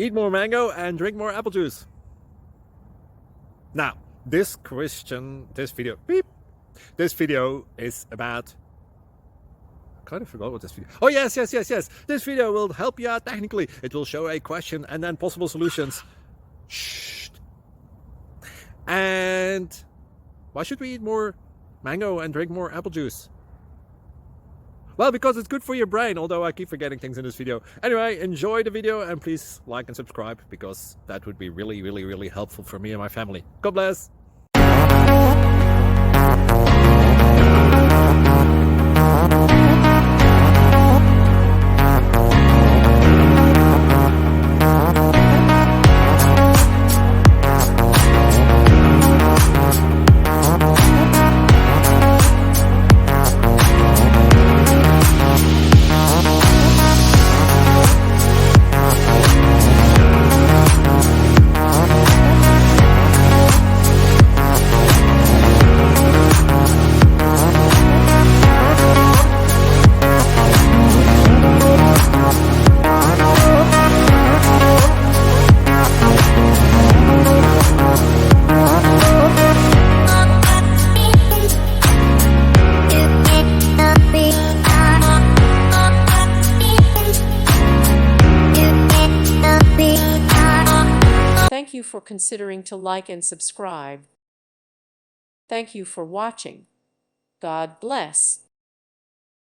Eat more mango and drink more apple juice. Now, this video is about... I kind of forgot what this video... Oh, yes. This video will help you out technically. It will show a question and then possible solutions. Shh. And why should we eat more mango and drink more apple juice? Well, because it's good for your brain, although I keep forgetting things in this video. Anyway, enjoy the video and please like and subscribe, because that would be really helpful for me and my family. God bless! Thank you for considering to like and subscribe. Thank you for watching. God bless.